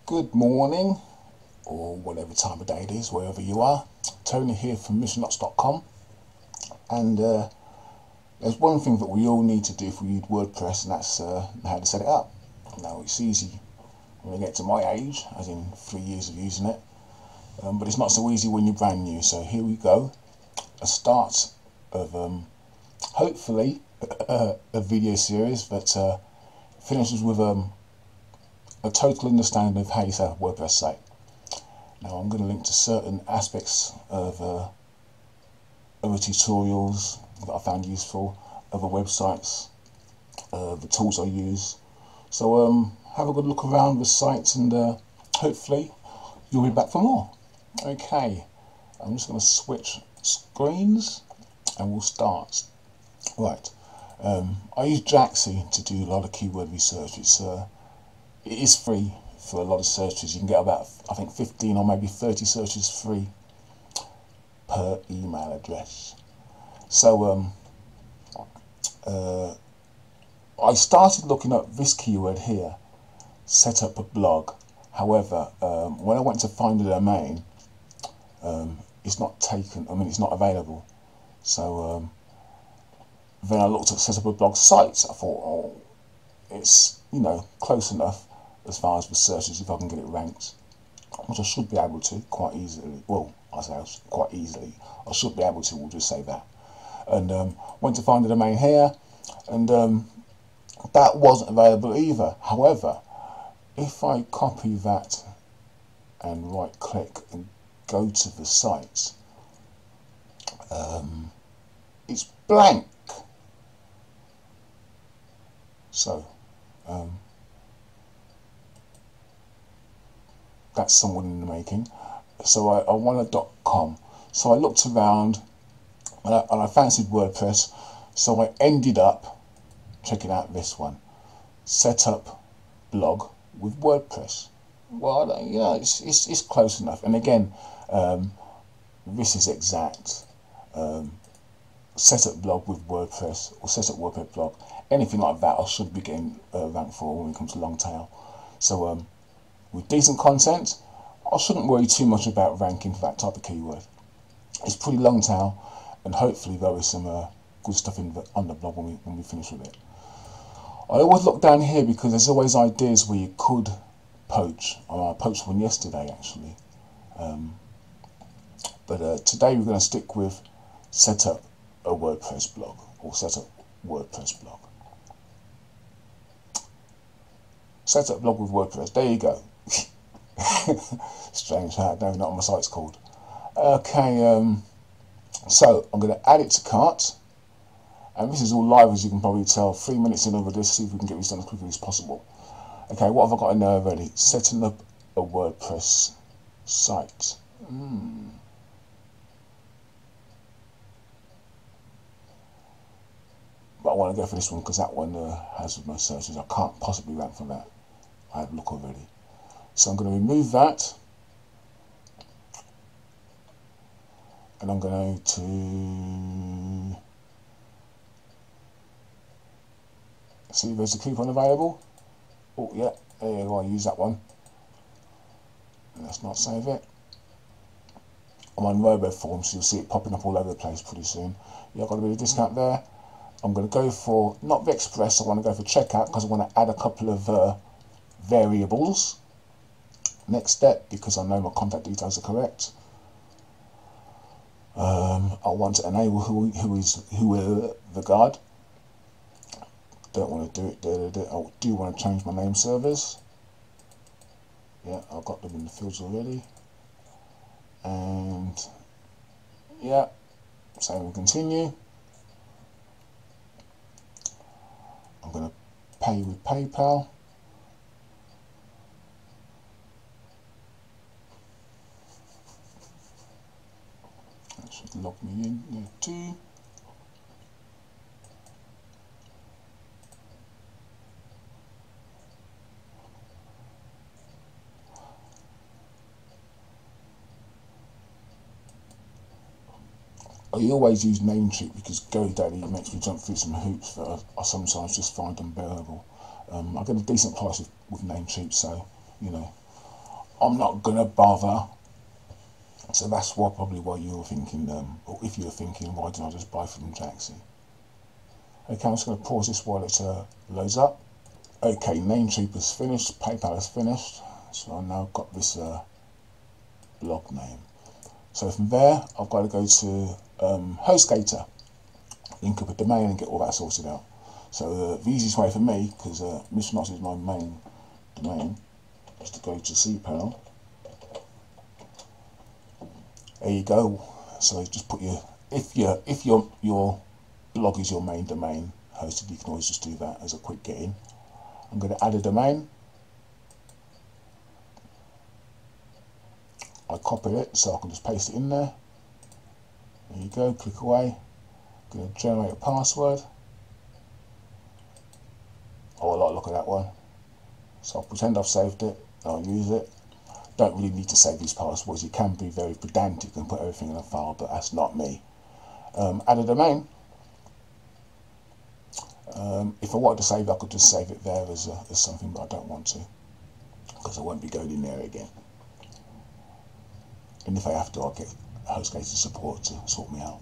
Good morning, or whatever time of day it is, wherever you are. Tony here from missionots.com, and there's one thing that we all need to do if we use WordPress, and that's how to set it up. Now, it's easy when you get to my age, as in 3 years of using it, but it's not so easy when you're brand new. So here we go, a start of hopefully a video series that finishes with a total understanding of how you set up a WordPress site. Now, I'm going to link to certain aspects of other tutorials that I found useful, other websites, the tools I use. So have a good look around the site, and hopefully you'll be back for more. Okay, I'm just going to switch screens and we'll start. Right, I use Jaxi to do a lot of keyword research. It is free for a lot of searches. You can get about, I think, 15 or maybe 30 searches free per email address. So I started looking up this keyword here, set up a blog. However, when I went to find the domain, it's not taken, it's not available. So then I looked at set up a blog site. I thought, oh, it's, close enough as far as the searches, if I can get it ranked, which I should be able to quite easily. Well, I say quite easily. I should be able to, we'll just say that. And went to find the domain here, and that wasn't available either. However, if I copy that and right click and go to the site, it's blank. So that's someone in the making. So I want a .com. So I looked around and I fancied WordPress. So I ended up checking out this one, set up blog with WordPress. Well, it's close enough. And again, this is exact. Set up blog with WordPress, or set up WordPress blog, anything like that I should be getting ranked for when it comes to long tail. So with decent content, I shouldn't worry too much about ranking for that type of keyword. It's pretty long tail, and hopefully there is some good stuff on the blog when we finish with it. I always look down here because there's always ideas where you could poach. I poached one yesterday actually, but today we're going to stick with set up a WordPress blog, or set up WordPress blog. Set up blog with WordPress. There you go. Strange how I don't know what my site's called. Okay, so I'm going to add it to cart, and this is all live, as you can probably tell. 3 minutes in over this, see if we can get this done as quickly as possible. Okay, what have I got in there already? Setting up a WordPress site. But I want to go for this one because that one has the most searches. I can't possibly rank for that. I have a look already. So I'm going to remove that, and I'm going to see if there's a coupon available. Oh yeah, there you go, I use that one. Let's not save it. I'm on Robo form, so you'll see it popping up all over the place pretty soon. Yeah, I've got a bit of discount there. I'm going to go for, not the Express, I want to go for checkout because I want to add a couple of variables. Next step, because I know my contact details are correct. I want to enable who is the guard. Don't want to do it. I do want to change my name servers. Yeah, I've got them in the fields already. And yeah, save and continue. I'm going to pay with PayPal. That should log me in there too. I always use Namecheap because GoDaddy makes me jump through some hoops that I sometimes just find unbearable. I get a decent price with Namecheap, so I'm not gonna bother. So that's probably why you were thinking, or if you were thinking, why didn't I just buy from Jackson? Okay, I'm just going to pause this while it loads up. Okay, Namecheap is finished, PayPal is finished, so I've now got this blog name. So from there, I've got to go to HostGator, link up a domain and get all that sorted out. So the easiest way for me, because Missionots is my main domain, is to go to cPanel. There you go. So just put if your blog is your main domain hosted, you can always just do that as a quick get in. I'm going to add a domain. I copy it so I can just paste it in there. There you go, click away. I'm going to generate a password. Oh, I like the look at that one. So I'll pretend I've saved it, I'll use it. Don't really need to save these passwords. You can be very pedantic and put everything in a file, but that's not me. Add a domain. If I wanted to save it, I could just save it there as something, but I don't want to, because I won't be going in there again. And if I have to, I'll get HostGator support to sort me out.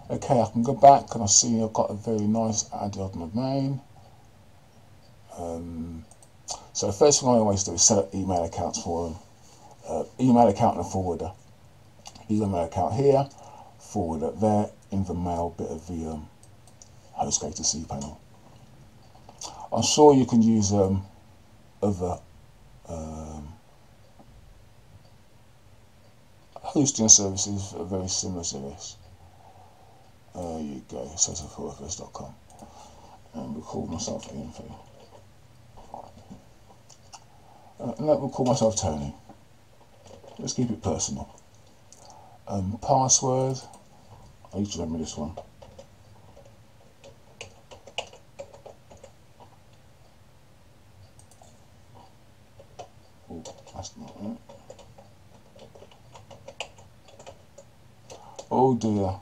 Okay, I can go back and I see I've got a very nice added domain. So the first thing I always do is set up email accounts for them. Email account and a forwarder. Email account here, forwarder there, in the mail bit of the HostGator cPanel. I'm sure you can use other hosting services that are very similar to this. There you go, set up Wordpress.com, and record myself info. And let me call myself Tony. Let's keep it personal. Password, I used to remember this one. Oh, that's not it. Oh dear.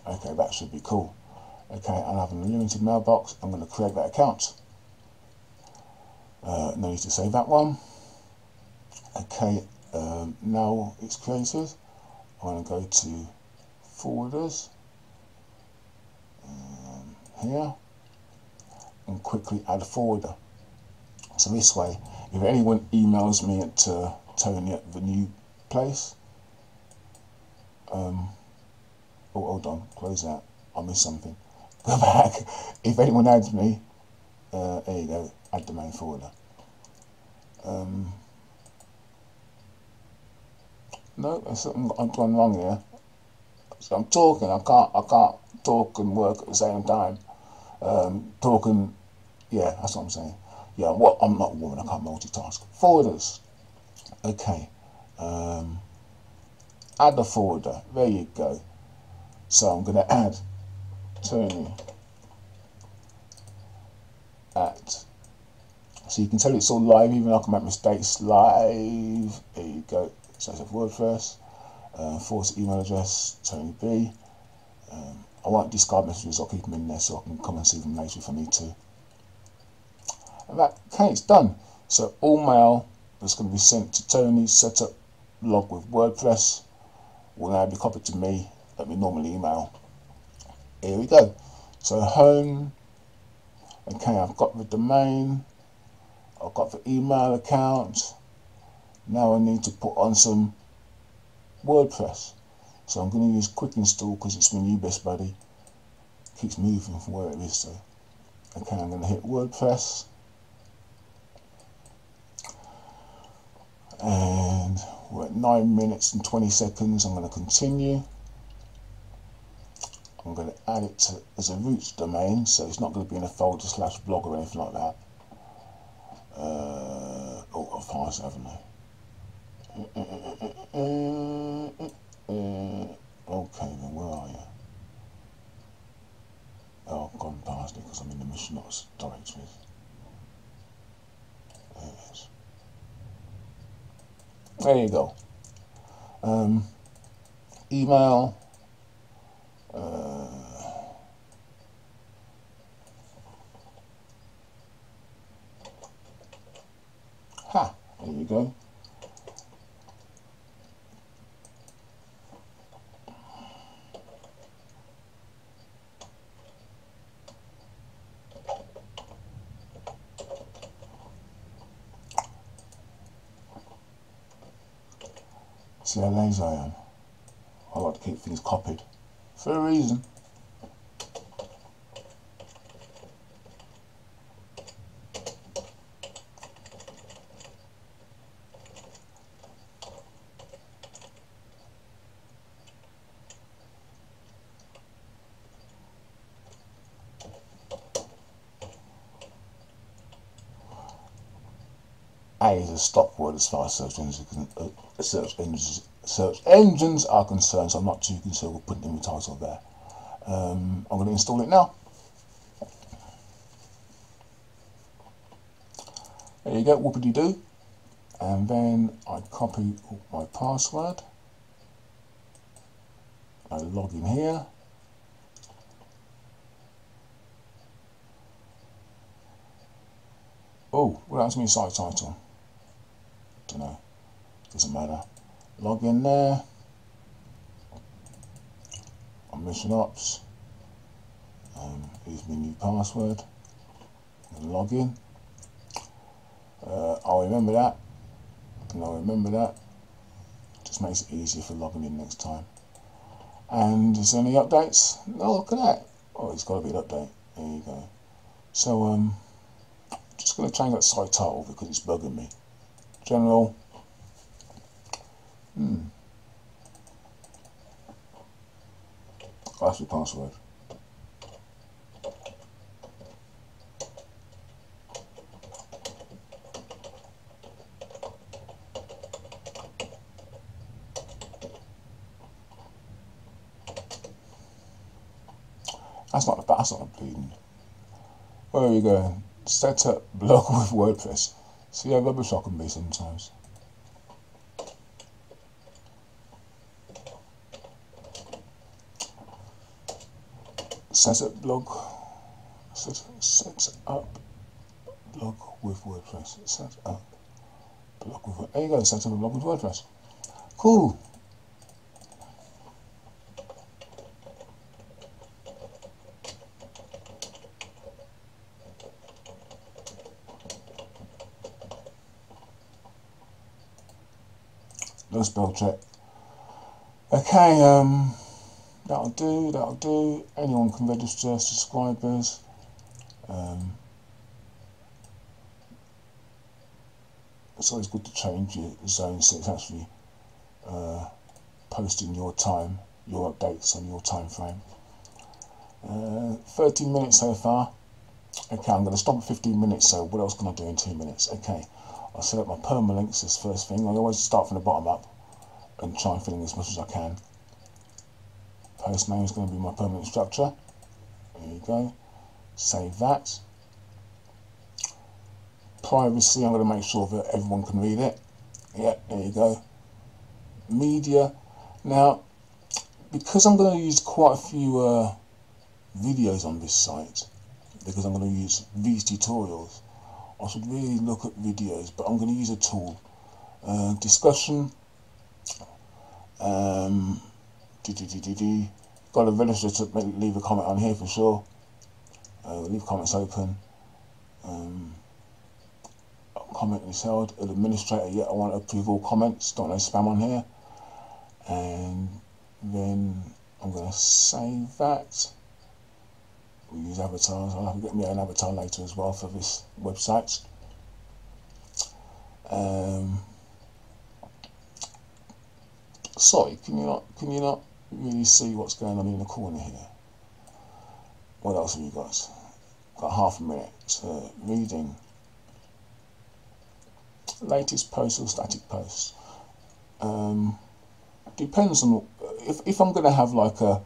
Okay, that should be cool. Okay, and I have a limited mailbox. I'm going to create that account. No need to save that one. Okay, now it's created. I'm going to go to forwarders here and quickly add a forwarder. So this way, if anyone emails me at Tony at the new place, oh, hold on, close that. I missed something. Go back. If anyone adds me, there you go, add domain forwarder. No, there's something I've gone wrong here. So I'm talking, I can't talk and work at the same time. Talking, yeah, that's what I'm saying. Yeah, well, I'm not a woman, I can't multitask. Forwarders. Okay. Add a forwarder. There you go. So I'm going to add Tony at. So you can tell it's all live, even though I can make mistakes. Live. There you go. So it's a WordPress. Forward email address, Tony B. I won't discard messages, I'll keep them in there so I can come and see them later if I need to. And that, okay, it's done. So all mail that's going to be sent to Tony, set up log with WordPress, will now be copied to me at my normal email. Here we go. So home, okay, I've got the domain, I've got the email account. Now I need to put on some WordPress. So I'm going to use quick install because it's my new best buddy. Keeps moving from where it is. So okay, I'm going to hit WordPress, and we're at 9 minutes and 20 seconds. I'm going to continue. I'm going to add it as a root domain, so it's not going to be in a folder / blog or anything like that. Oh, I've passed, haven't I? Okay, then where are you? Oh, I've gone past it because I'm in the Missionots directories. There it is. There you go. Email. Ha! There you go. See how lazy I am? I like to keep things copied for a reason. A is a stop word as far as search engines are concerned, so I'm not too concerned with putting in the title there. I'm going to install it now. There you go, whoopity doo. And then I copy my password. I log in here. Oh, what happens to my site title? Don't know. Doesn't matter. Log in there. I'm Mission Ops. Here's my new password. And log in. I'll remember that. And I'll remember that. Just makes it easier for logging in next time. And is there any updates? No, look at that. Oh, it's got to be an update. There you go. So, just going to change that site title because it's bugging me. General. That's the password. That's not the bleeding. Where are we going? Set up blog with WordPress. See how rubbish I can be sometimes. Set up blog. Set up blog with WordPress. Set up blog with. There you go. Set up a blog with WordPress. Cool. No spell check. Okay, that'll do. Anyone can register, subscribers. It's always good to change your zone so it's actually posting your time, your updates on your time frame. 13 minutes so far. Okay, I'm going to stop at 15 minutes, so what else can I do in 2 minutes? Okay, I'll set up my permalinks as first thing. I always start from the bottom up and try and fill in as much as I can. Post name is going to be my permanent structure. There you go. Save that. Privacy, I'm going to make sure that everyone can read it. Yeah, there you go. Media. Now, because I'm going to use quite a few videos on this site, because I'm going to use these tutorials, I should really look at videos, but I'm going to use a tool. Discussion. Got to register to leave a comment on here for sure. Leave comments open. Comment is held. An administrator, yeah, I want to approve all comments. Don't know spam on here. And then I'm going to save that. We'll use avatars. I'll have to get me an avatar later as well for this website. Sorry, can you not really see what's going on in the corner here? What else have you got? Got half a minute. Reading. Latest post or static post. Depends on if I'm going to have like a.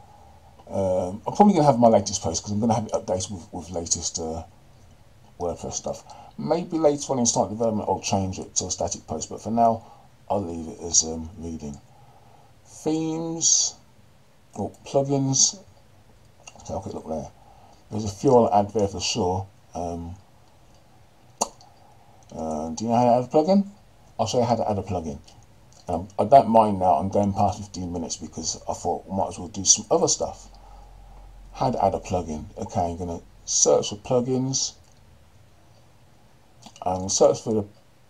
I'm probably going to have my latest post because I'm going to have it updates with latest WordPress stuff. Maybe later on in start development I'll change it to a static post, but for now I'll leave it as reading. Themes or plugins. Let's have a quick look there. There's a few I'll add there for sure. Do you know how to add a plugin? I'll show you how to add a plugin. I don't mind now, I'm going past 15 minutes because I thought I might as well do some other stuff. How to add a plugin. Okay, I'm going to search for plugins. I'm going to search for the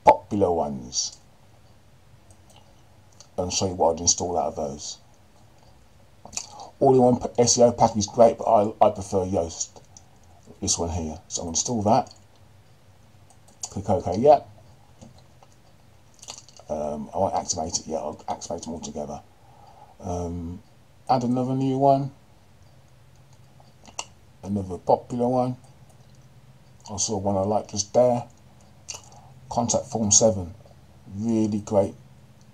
popular ones and show you what I'd install out of those. All-in-one SEO package is great, but I prefer Yoast. This one here. So I'm going to install that. Click OK, yeah. I won't activate it yet, I'll activate them all together. Add another new one. Another popular one. I saw one I like just there. Contact form 7. Really great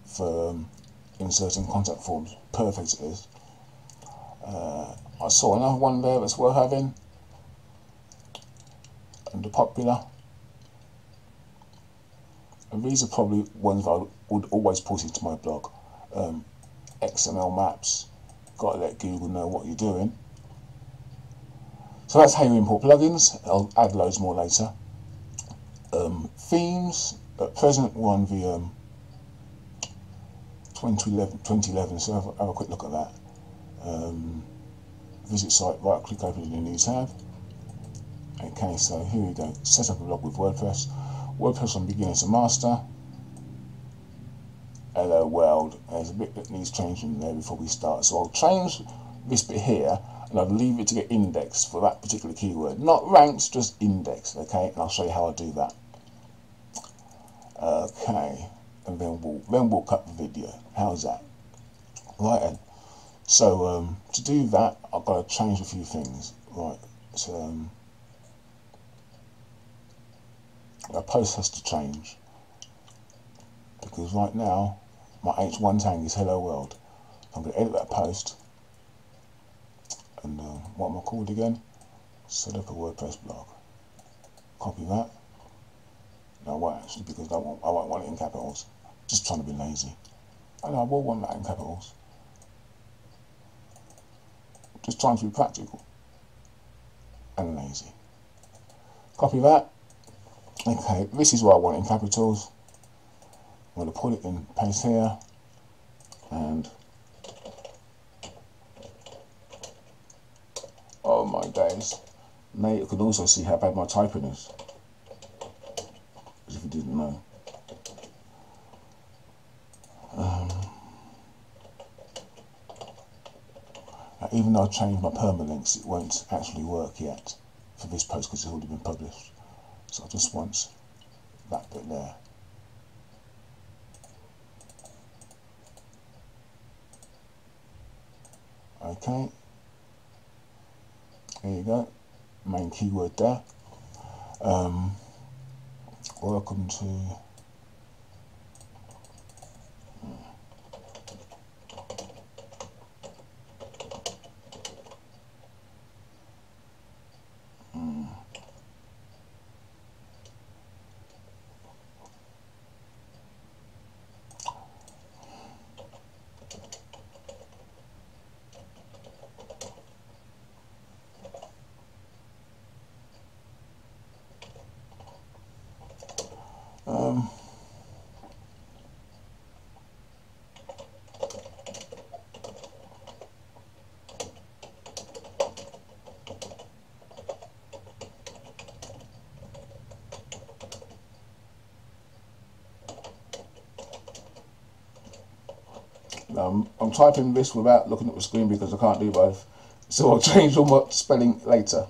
for inserting contact forms. Perfect it is. I saw another one there that's worth having. Under popular. And these are probably ones that I would always put into my blog. XML maps. Got to let Google know what you're doing. So that's how you import plugins. I'll add loads more later. Themes. At present we're on the 2011, so have a quick look at that. Visit site, right click, open in a new tab. Okay, so here we go. Set up a blog with WordPress. WordPress from beginner to master. Hello world. There's a bit that needs changing there before we start. So I'll change this bit here and I'll leave it to get indexed for that particular keyword. Not ranked, just indexed, okay? And I'll show you how I do that. Okay, and then we'll cut the video. How's that? Right then. So to do that, I've got to change a few things. Right. So a post has to change because right now my H1 tag is hello world. I'm going to edit that post and what am I called again? Set up a WordPress blog. Copy that. No, I won't actually, because I won't want it in capitals. Just trying to be lazy. I know I will want that in capitals. Just trying to be practical and lazy. Copy that. Okay, this is what I want in capitals. I'm going to put it in paste here and oh my days. Now you can also see how bad my typing is. As if you didn't know. Even though I changed my permalinks, it won't actually work yet for this post because it's already been published. So I just want that bit there. Okay. There you go. Main keyword there. Welcome to I'm typing this without looking at the screen because I can't do both. So I'll change all my spelling later.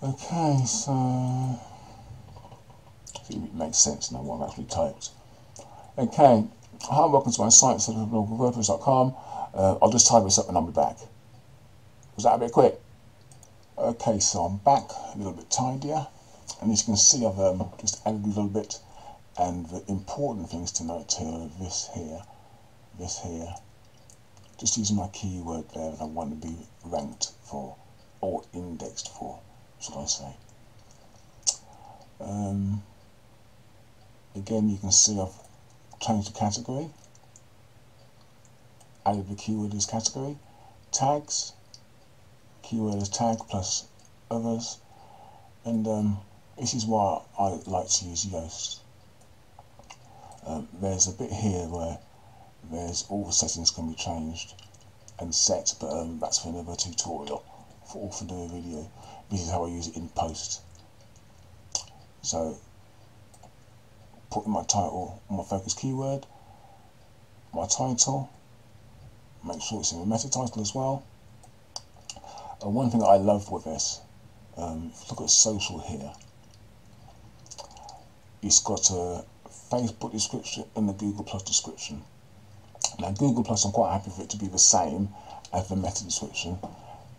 Okay, so see if it makes sense now what I've actually typed. Okay, hi, welcome to my site, wordpress.com. I'll just type this up and I'll be back. Was that a bit quick? Okay, so I'm back, a little bit tidier, and as you can see I've just added a little bit, and the important things to note here are this here, just using my keyword there that I want to be ranked for or indexed for, should I say. Again, you can see I've changed the category, added the keyword as category, tags, keyword as tag plus others, and this is why I like to use Yoast. There's a bit here where there's all the settings can be changed and set, but that's for another tutorial or for doing a video. This is how I use it in post. So put in my title, my focus keyword, my title, make sure it's in the meta title as well. And one thing that I love with this, if you look at social here, it's got a Facebook description and the Google Plus description. Now Google Plus, I'm quite happy for it to be the same as the meta description.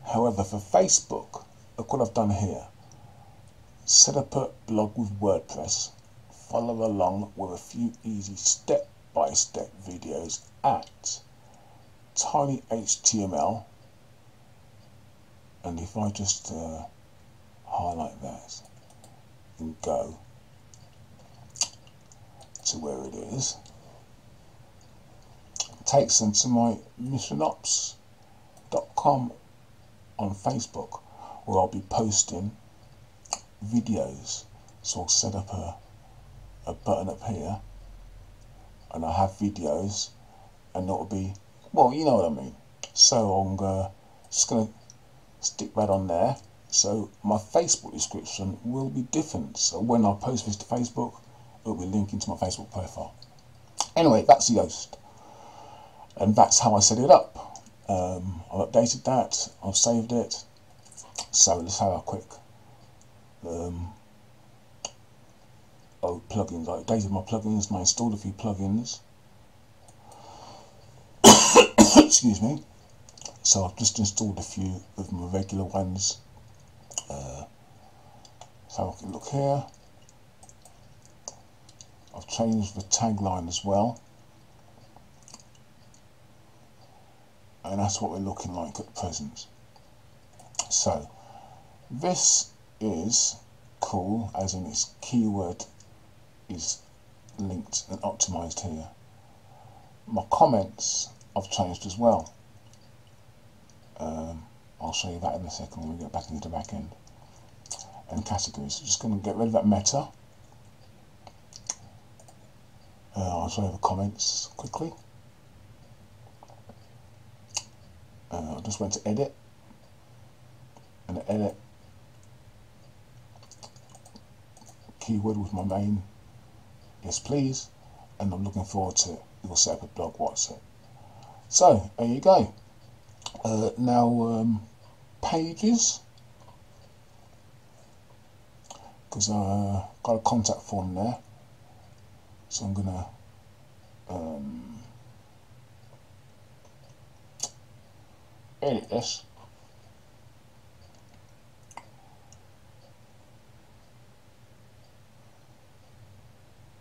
However, for Facebook, look what I've done here. Set up a blog with WordPress, follow along with a few easy step-by-step videos at tinyhtml, and if I just highlight that and go to where it is, it takes them to my missionops.com on Facebook, where I'll be posting videos. So I'll set up a button up here and I have videos, and it'll be, well, you know what I mean. So I'm just going to stick that on there, so my Facebook description will be different. So when I post this to Facebook, it'll be linking to my Facebook profile. Anyway, that's Yoast, and that's how I set it up. I've updated that, I've saved it. So let's have a quick plugins. I updated my plugins, I installed a few plugins. Excuse me. So I've just installed a few of my regular ones. So I can look here. I've changed the tagline as well, and that's what we're looking like at present. So this is cool, as in its keyword is linked and optimized here. My comments I've changed as well. I'll show you that in a second when we get back into the back end. And categories. Just going to get rid of that meta. I'll show you the comments quickly. I just went to edit, and edit keyword with my main yes please, and I'm looking forward to your separate blog. What's it? So there you go. Now pages, because I got a contact form there, so I'm gonna edit this.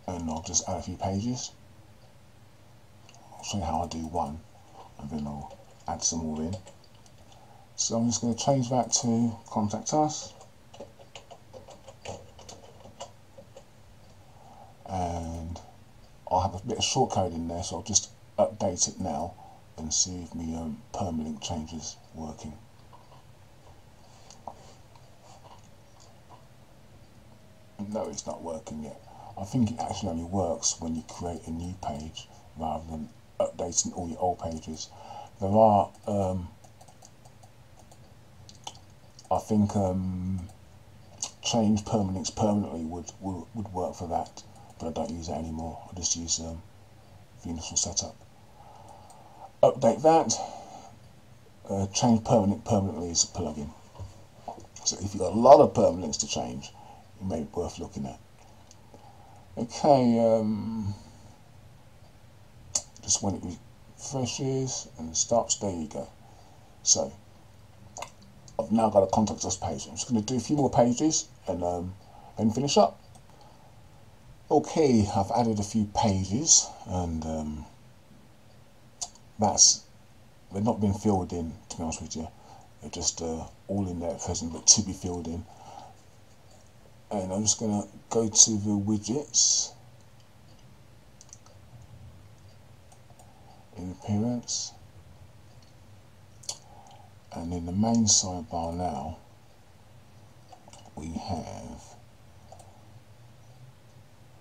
And I'll just add a few pages. I'll show you how I do one, and then I'll add some more in. So I'm just going to change that to contact us, and I'll have a bit of shortcode in there, so I'll just update it now and see if my permalink change is working. No, it's not working yet. I think it actually only works when you create a new page rather than updating all your old pages. There are, I think, change permalinks permanently would work for that, but I don't use that anymore. I just use the initial setup. Update that. Change permalink permanently is a plugin. So if you've got a lot of permalinks to change, it may be worth looking at. Okay, just when it refreshes and stops, there you go. So I've now got a contact us page. I'm just going to do a few more pages and then finish up. Okay, I've added a few pages, and that's they've not been filled in, to be honest with you. They're just all in there at present, but to be filled in. And I'm just going to go to the widgets in appearance, and in the main sidebar now we have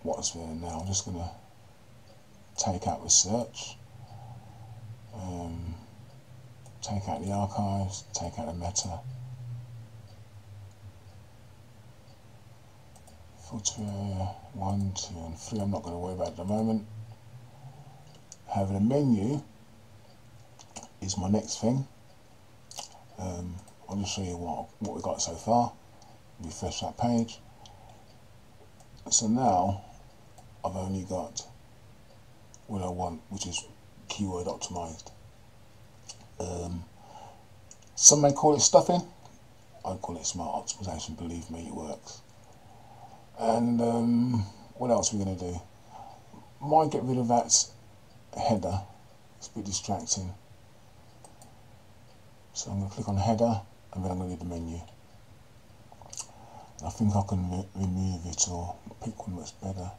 what's there now. I'm just going to take out the search, take out the archives, take out the meta, filter area 1, 2 and 3 I'm not going to worry about at the moment. Having a menu is my next thing. I'll just show you what we've got so far. Refresh that page. So now I've only got what I want, which is keyword optimized. Some may call it stuffing. I call it smart optimization. Believe me, it works. And what else are we going to do? Might get rid of that header. It's a bit distracting. So I'm going to click on header, and then I'm going to do the menu. I think I can remove it, or pick one that's better.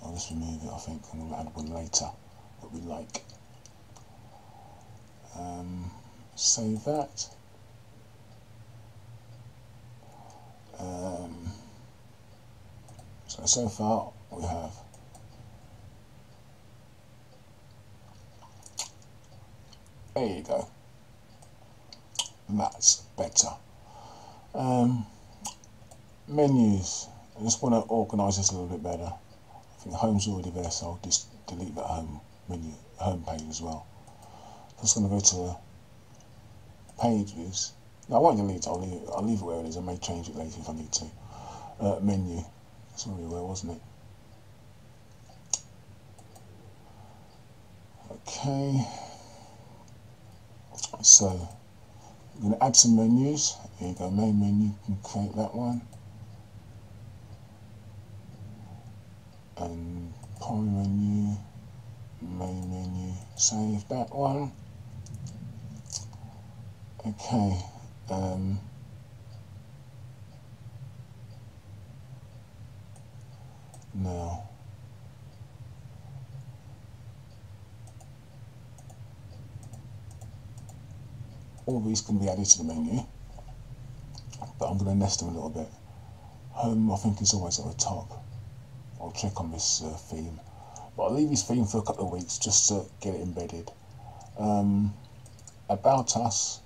I'll just remove it, I think, and we'll add one later that we like. Save that. So far we have there you go. That's better. Menus. I just want to organise this a little bit better. I think home's already there, so I'll just delete that home menu, home page as well. I'm just going to go to pages. No, I won't delete it. I'll leave it where it is. I may change it later if I need to. Menu. That's already where, wasn't it? Okay. So I'm going to add some menus. Here you go. Main menu. You can create that one. And primary menu, main menu, save that one. Okay, now all these can be added to the menu, but I'm going to nest them a little bit. Home, I think, is always at the top. I'll check on this theme, but I'll leave this theme for a couple of weeks just to get it embedded. About us,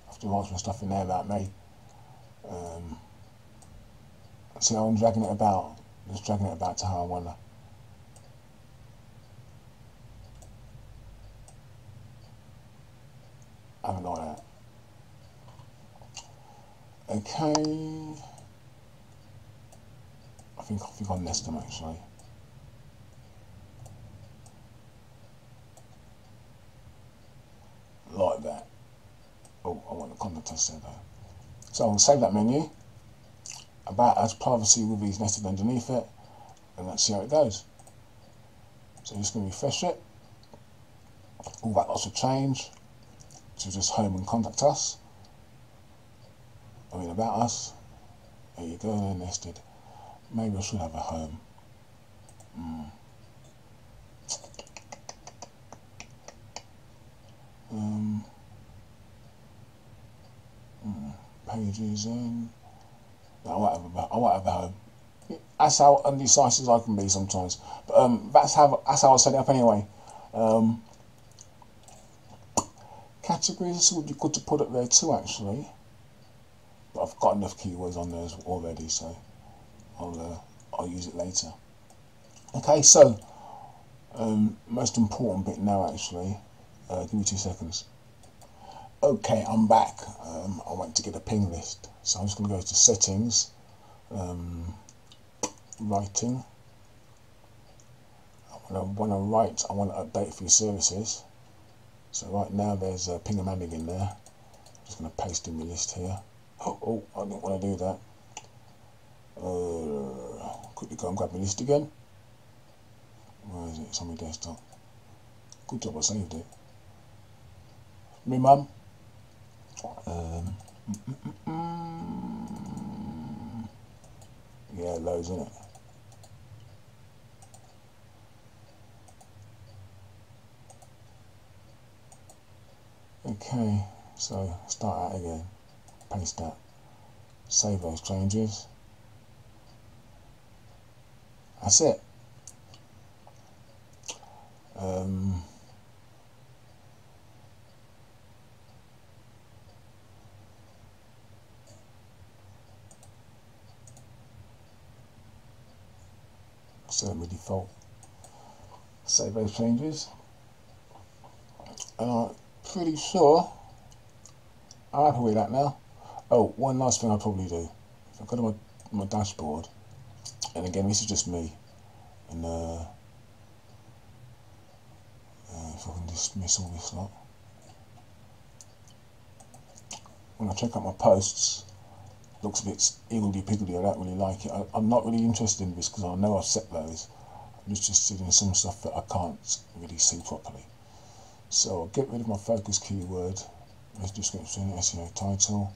I have to write some stuff in there about me. See how I'm dragging it about? Just dragging it about to how I wanna. Have it like that. Okay. I think I'll nest them actually. Like that. Oh, I want the content test there though. So I'll save that menu. About us, privacy will be nested underneath it, and let's see how it goes. So I'm just going to refresh it. All that lots of change to just home and contact us. I mean about us. There you go, they're nested. Maybe I should have a home. Pages in. I won't have a home. That's how undecisive I can be sometimes. But that's how I set it up anyway. Categories would be good to put up there too, actually. But I've got enough keywords on there already, so I'll use it later. Okay, so most important bit now, actually. Give me 2 seconds. Okay, I'm back. I went to get a ping list, so I'm just going to go to settings, writing. I want to update for your services. So right now there's a ping-a-matic in there. I'm just going to paste in my list here. Oh, I didn't want to do that. Quickly go and grab my list again. Where is it? It's on my desktop. Good job I saved it. my mum. Yeah, loads, isn't it? Okay, so start out again, paste that, save those changes. That's it. Set my default. Save those changes. And I'm pretty sure I'm happy with that now. Oh, one last thing I'll probably do. If I go to my dashboard, and again, this is just me, and if I can dismiss all this lot. When I check out my posts, it looks a bit higgledy-piggledy. I don't really like it. I'm not really interested in this because I know I've set those. I'm just interested in some stuff that I can't really see properly. So I'll get rid of my focus keyword, as description, SEO title,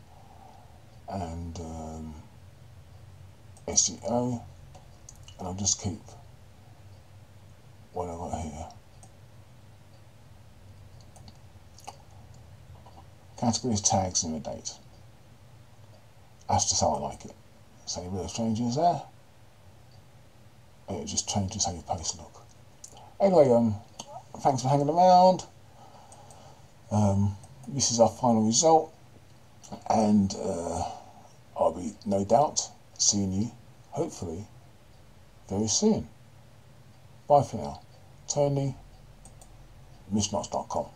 and SEO, and I'll just keep what I've got here. Categories, tags, and the date. That's just how I like it. Save those changes there. It just changes how your posts look. Anyway, thanks for hanging around. This is our final result, and I'll be no doubt seeing you, hopefully, very soon. Bye for now. Tony, misnots.com.